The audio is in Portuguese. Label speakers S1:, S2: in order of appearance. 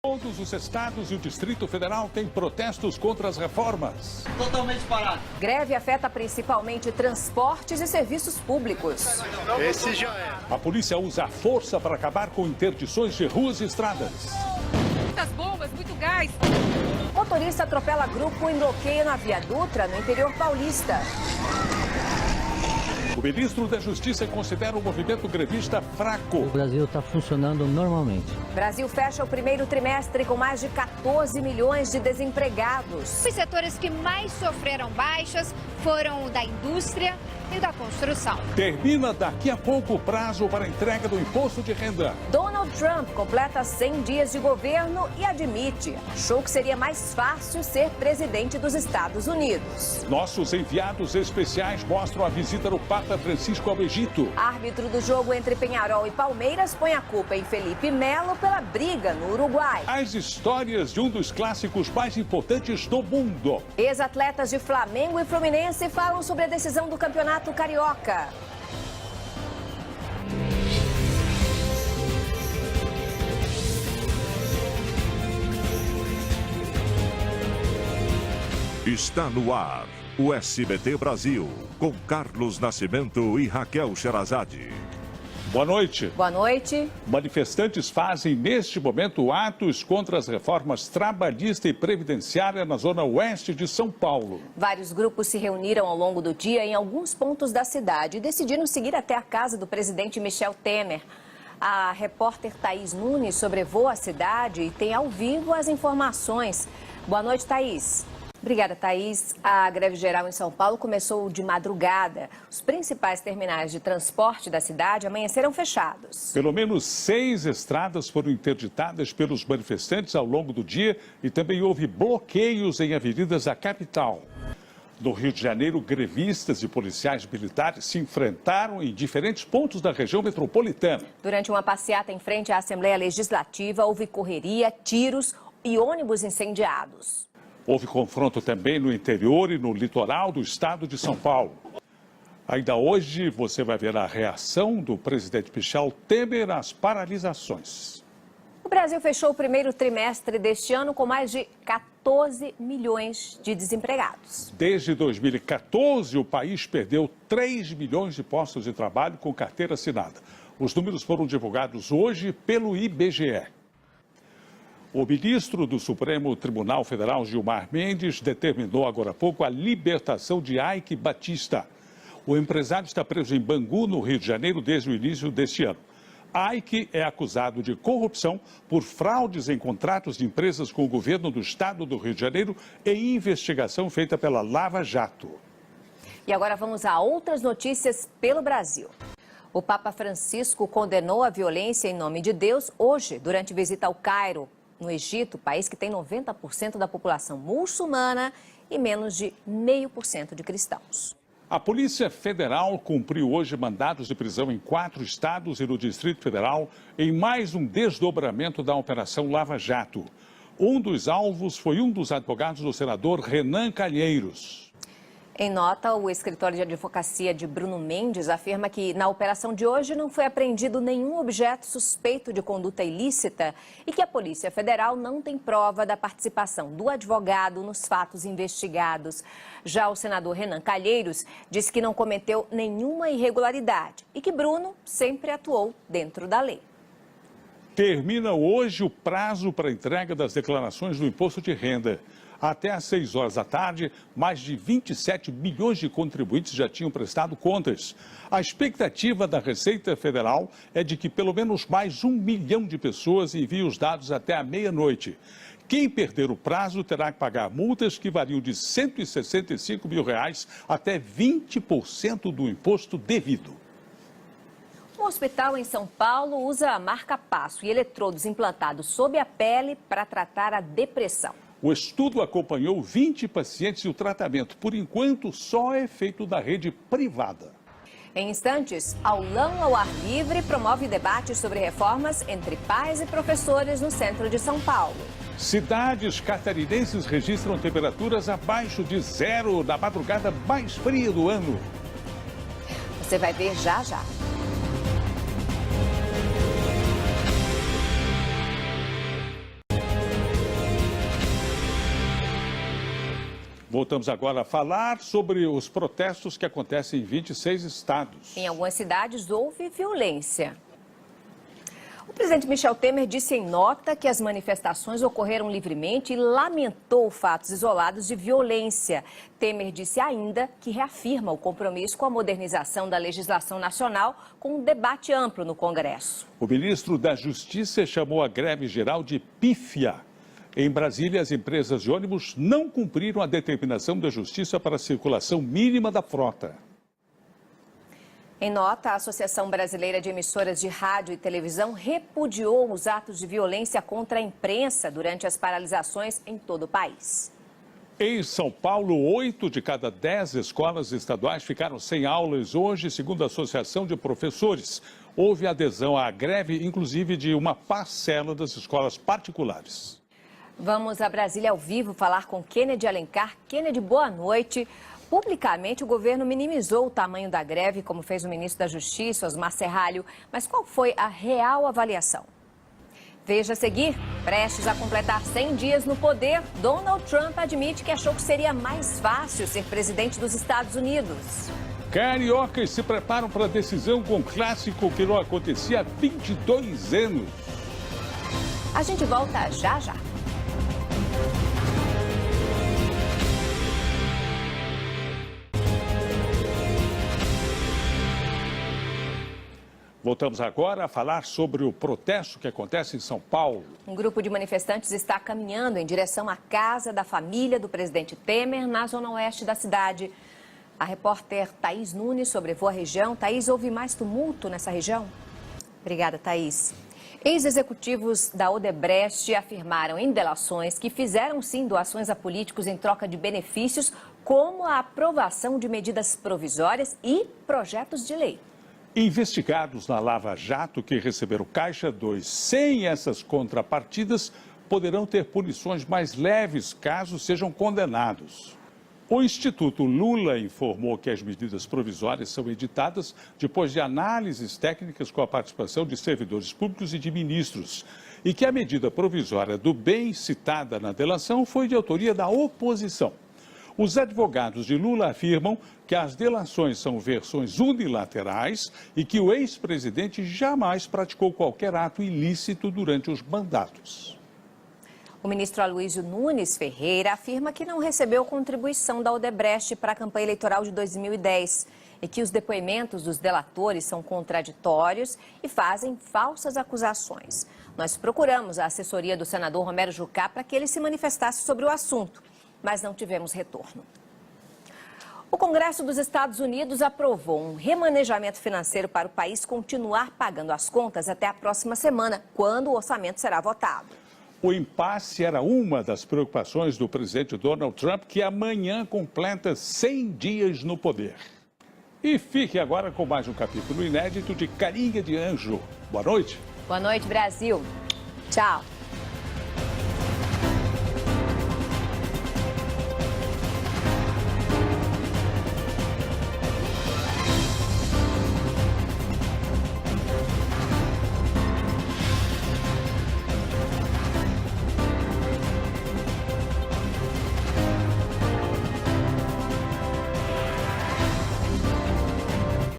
S1: Todos os estados e o Distrito Federal têm protestos contra as reformas.
S2: Totalmente parado.
S3: Greve afeta principalmente transportes e serviços públicos.
S4: Esse já é.
S1: A polícia usa a força para acabar com interdições de ruas e estradas.
S5: Muitas bombas, muito gás.
S3: Motorista atropela grupo em bloqueio na Via Dutra, no interior paulista.
S1: O ministro da Justiça considera o movimento grevista fraco.
S6: O Brasil está funcionando normalmente.
S3: Brasil fecha o primeiro trimestre com mais de 14 milhões de desempregados.
S7: Os setores que mais sofreram baixas foram o da indústria e da construção.
S1: Termina daqui a pouco o prazo para a entrega do imposto de renda.
S3: Donald Trump completa 100 dias de governo e admite, achou que seria mais fácil ser presidente dos Estados Unidos.
S1: Nossos enviados especiais mostram a visita do Papa Francisco ao Egito.
S3: Árbitro do jogo entre Peñarol e Palmeiras põe a culpa em Felipe Melo pela briga no Uruguai.
S1: As histórias de um dos clássicos mais importantes do mundo.
S3: Ex-atletas de Flamengo e Fluminense falam sobre a decisão do Campeonato Carioca.
S8: Está no ar o SBT Brasil, com Carlos Nascimento e Raquel Sherazade.
S1: Boa noite.
S3: Boa noite.
S1: Manifestantes fazem neste momento atos contra as reformas trabalhista e previdenciária na zona oeste de São Paulo.
S3: Vários grupos se reuniram ao longo do dia em alguns pontos da cidade e decidiram seguir até a casa do presidente Michel Temer. A repórter Thaís Nunes sobrevoa a cidade e tem ao vivo as informações. Boa noite, Thaís. Obrigada, Thaís. A greve geral em São Paulo começou de madrugada. Os principais terminais de transporte da cidade amanheceram fechados.
S1: Pelo menos 6 estradas foram interditadas pelos manifestantes ao longo do dia e também houve bloqueios em avenidas da capital. No Rio de Janeiro, grevistas e policiais militares se enfrentaram em diferentes pontos da região metropolitana.
S3: Durante uma passeata em frente à Assembleia Legislativa, houve correria, tiros e ônibus incendiados.
S1: Houve confronto também no interior e no litoral do estado de São Paulo. Ainda hoje você vai ver a reação do presidente Michel Temer às paralisações.
S3: O Brasil fechou o primeiro trimestre deste ano com mais de 14 milhões de desempregados.
S1: Desde 2014, o país perdeu 3 milhões de postos de trabalho com carteira assinada. Os números foram divulgados hoje pelo IBGE. O ministro do Supremo Tribunal Federal, Gilmar Mendes, determinou agora há pouco a libertação de Eike Batista. O empresário está preso em Bangu, no Rio de Janeiro, desde o início deste ano. Eike é acusado de corrupção por fraudes em contratos de empresas com o governo do estado do Rio de Janeiro e investigação feita pela Lava Jato.
S3: E agora vamos a outras notícias pelo Brasil. O Papa Francisco condenou a violência em nome de Deus hoje, durante visita ao Cairo, no Egito, país que tem 90% da população muçulmana e menos de 0,5% de cristãos.
S1: A Polícia Federal cumpriu hoje mandados de prisão em 4 estados e no Distrito Federal em mais um desdobramento da Operação Lava Jato. Um dos alvos foi um dos advogados do senador Renan Calheiros.
S3: Em nota, o escritório de advocacia de Bruno Mendes afirma que na operação de hoje não foi apreendido nenhum objeto suspeito de conduta ilícita e que a Polícia Federal não tem prova da participação do advogado nos fatos investigados. Já o senador Renan Calheiros disse que não cometeu nenhuma irregularidade e que Bruno sempre atuou dentro da lei.
S1: Termina hoje o prazo para a entrega das declarações do imposto de renda. Até às 6 horas da tarde, mais de 27 milhões de contribuintes já tinham prestado contas. A expectativa da Receita Federal é de que pelo menos mais 1 milhão de pessoas enviem os dados até a meia-noite. Quem perder o prazo terá que pagar multas que variam de R$ 165 mil até 20% do imposto devido.
S3: Um hospital em São Paulo usa a marca-passo e eletrodos implantados sob a pele para tratar a depressão.
S1: O estudo acompanhou 20 pacientes e o tratamento, por enquanto, só é feito da rede privada.
S3: Em instantes, Aulão ao Ar Livre promove debates sobre reformas entre pais e professores no centro de São Paulo.
S1: Cidades catarinenses registram temperaturas abaixo de 0 na madrugada mais fria do ano.
S3: Você vai ver já já.
S1: Voltamos agora a falar sobre os protestos que acontecem em 26 estados.
S3: Em algumas cidades houve violência. O presidente Michel Temer disse em nota que as manifestações ocorreram livremente e lamentou fatos isolados de violência. Temer disse ainda que reafirma o compromisso com a modernização da legislação nacional com um debate amplo no Congresso.
S1: O ministro da Justiça chamou a greve geral de pífia. Em Brasília, as empresas de ônibus não cumpriram a determinação da Justiça para a circulação mínima da frota.
S3: Em nota, a Associação Brasileira de Emissoras de Rádio e Televisão repudiou os atos de violência contra a imprensa durante as paralisações em todo o país.
S1: Em São Paulo, 8 de cada 10 escolas estaduais ficaram sem aulas hoje, segundo a Associação de Professores. Houve adesão à greve, inclusive de uma parcela das escolas particulares.
S3: Vamos a Brasília ao vivo falar com Kennedy Alencar. Kennedy, boa noite. Publicamente, o governo minimizou o tamanho da greve, como fez o ministro da Justiça, Osmar Serralho. Mas qual foi a real avaliação? Veja a seguir. Prestes a completar 100 dias no poder, Donald Trump admite que achou que seria mais fácil ser presidente dos Estados Unidos.
S1: Cariocas se preparam para a decisão com um clássico que não acontecia há 22 anos.
S3: A gente volta já já.
S1: Voltamos agora a falar sobre o protesto que acontece em São Paulo.
S3: Um grupo de manifestantes está caminhando em direção à casa da família do presidente Temer, na zona oeste da cidade. A repórter Thaís Nunes sobrevoa a região. Thaís, houve mais tumulto nessa região? Obrigada, Thaís. Ex-executivos da Odebrecht afirmaram em delações que fizeram sim doações a políticos em troca de benefícios, como a aprovação de medidas provisórias e projetos de lei.
S1: Investigados na Lava Jato que receberam Caixa 2 sem essas contrapartidas poderão ter punições mais leves caso sejam condenados. O Instituto Lula informou que as medidas provisórias são editadas depois de análises técnicas com a participação de servidores públicos e de ministros e que a medida provisória do bem citada na delação foi de autoria da oposição. Os advogados de Lula afirmam que as delações são versões unilaterais e que o ex-presidente jamais praticou qualquer ato ilícito durante os mandatos.
S3: O ministro Aloysio Nunes Ferreira afirma que não recebeu contribuição da Odebrecht para a campanha eleitoral de 2010 e que os depoimentos dos delatores são contraditórios e fazem falsas acusações. Nós procuramos a assessoria do senador Romero Jucá para que ele se manifestasse sobre o assunto, mas não tivemos retorno. O Congresso dos Estados Unidos aprovou um remanejamento financeiro para o país continuar pagando as contas até a próxima semana, quando o orçamento será votado.
S1: O impasse era uma das preocupações do presidente Donald Trump, que amanhã completa 100 dias no poder. E fique agora com mais um capítulo inédito de Carinha de Anjo. Boa noite.
S3: Boa noite, Brasil. Tchau.